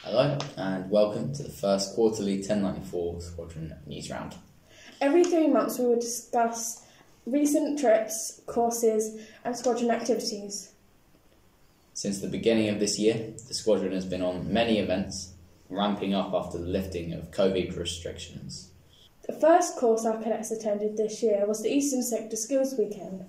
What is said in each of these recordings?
Hello and welcome to the first quarterly 1094 Squadron News Round. Every 3 months we will discuss recent trips, courses and squadron activities. Since the beginning of this year, the squadron has been on many events, ramping up after the lifting of COVID restrictions. The first course our cadets attended this year was the Eastern Sector Skills Weekend.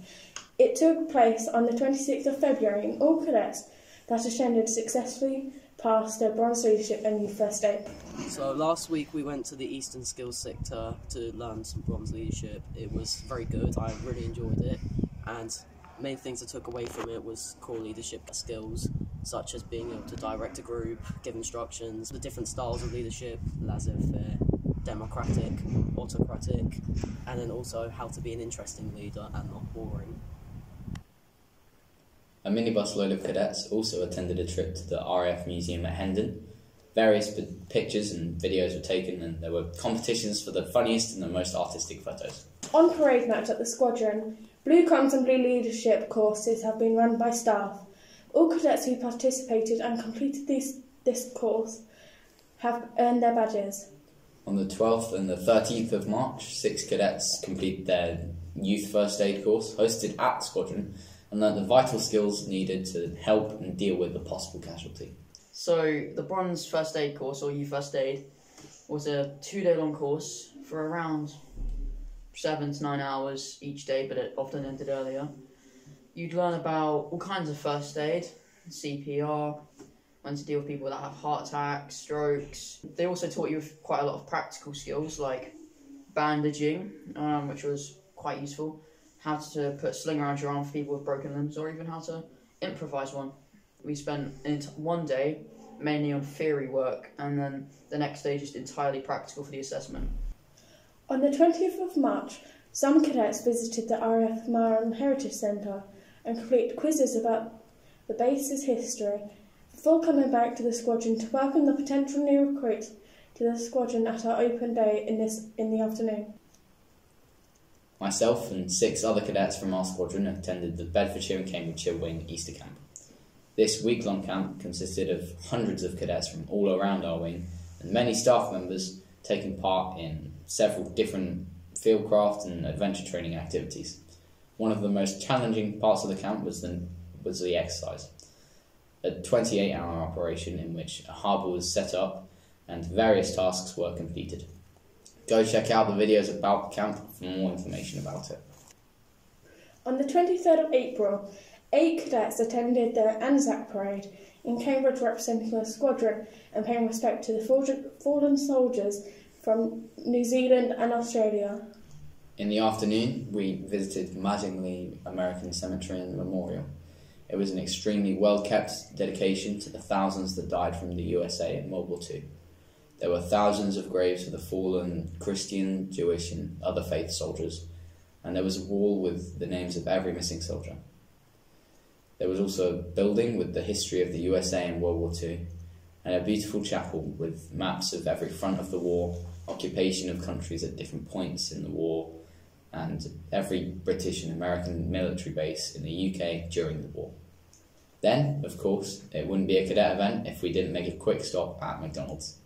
It took place on the 26th of February and all cadets that attended successfully passed their bronze leadership and youth first aid. So last week we went to the Eastern Skills sector to learn some bronze leadership. It was very good, I really enjoyed it, and main things I took away from it was core leadership skills, such as being able to direct a group, give instructions, the different styles of leadership, laissez-faire, democratic, autocratic, and then also how to be an interesting leader and not boring. A minibus load of cadets also attended a trip to the RAF Museum at Hendon. Various pictures and videos were taken and there were competitions for the funniest and the most artistic photos. On parade night at the squadron, Blue Comms and Blue Leadership courses have been run by staff. All cadets who participated and completed this course have earned their badges. On the 12th and the 13th of March, 6 cadets completed their youth first aid course hosted at the squadron and learned the vital skills needed to help and deal with a possible casualty. So the bronze first aid course, or youth first aid, was a 2-day long course for around 7 to 9 hours each day, but it often ended earlier. You'd learn about all kinds of first aid, CPR, when to deal with people that have heart attacks, strokes. They also taught you quite a lot of practical skills like bandaging, which was quite useful, how to put a sling around your arm for people with broken limbs, or even how to improvise one. We spent one day mainly on theory work, and then the next day just entirely practical for the assessment. On the 20th of March, some cadets visited the RAF Maritime Heritage Centre and completed quizzes about the base's history before coming back to the squadron to welcome the potential new recruits to the squadron at our open day in the afternoon. Myself and 6 other cadets from our squadron attended the Bedfordshire and Cambridgeshire Wing Easter Camp. This week-long camp consisted of hundreds of cadets from all around our wing and many staff members taking part in several different fieldcraft and adventure training activities. One of the most challenging parts of the camp was the exercise, a 28-hour operation in which a harbour was set up and various tasks were completed. Go check out the videos about the camp for more information about it. On the 23rd of April, 8 cadets attended the Anzac Parade in Cambridge representing the squadron and paying respect to the fallen soldiers from New Zealand and Australia. In the afternoon, we visited Mattingly American Cemetery and Memorial. It was an extremely well-kept dedication to the thousands that died from the USA in World War II. There were thousands of graves for the fallen Christian, Jewish and other faith soldiers, and there was a wall with the names of every missing soldier. There was also a building with the history of the USA in World War II, and a beautiful chapel with maps of every front of the war, occupation of countries at different points in the war, and every British and American military base in the UK during the war. Then, of course, it wouldn't be a cadet event if we didn't make a quick stop at McDonald's.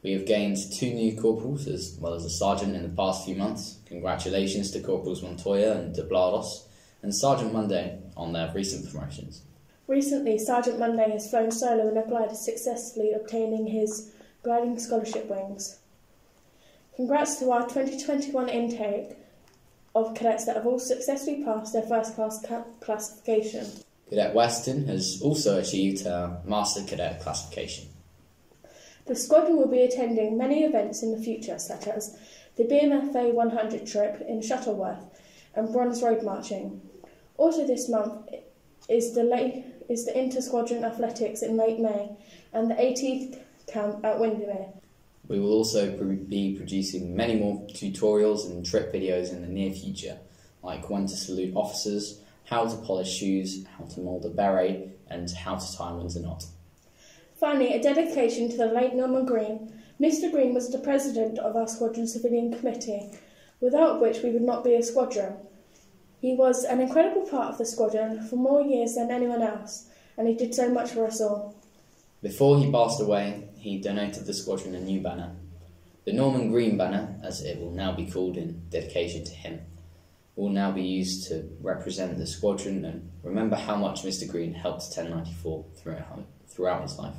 We have gained 2 new corporals as well as a sergeant in the past few months. Congratulations to Corporals Montoya and De Blados and Sergeant Monday on their recent promotions. Recently, Sergeant Monday has flown solo in a glider, successfully obtaining his gliding scholarship wings. Congrats to our 2021 intake of cadets that have all successfully passed their first class classification. Cadet Weston has also achieved her Master Cadet classification. The squadron will be attending many events in the future, such as the BMFA 100 trip in Shuttleworth and Bronze Road Marching. Also this month is the Inter-Squadron Athletics in late May and the 18th camp at Windermere. We will also be producing many more tutorials and trip videos in the near future, like when to salute officers, how to polish shoes, how to mould a beret, and how to tie a Windsor knot. Finally, a dedication to the late Norman Green Mr. Green was the president of our squadron civilian committee, without which we would not be a squadron. He was an incredible part of the squadron for more years than anyone else, and he did so much for us all. Before he passed away, he donated the squadron a new banner. The Norman Green banner, as it will now be called in dedication to him, will now be used to represent the squadron and remember how much Mr. Green helped 1094 throughout his life.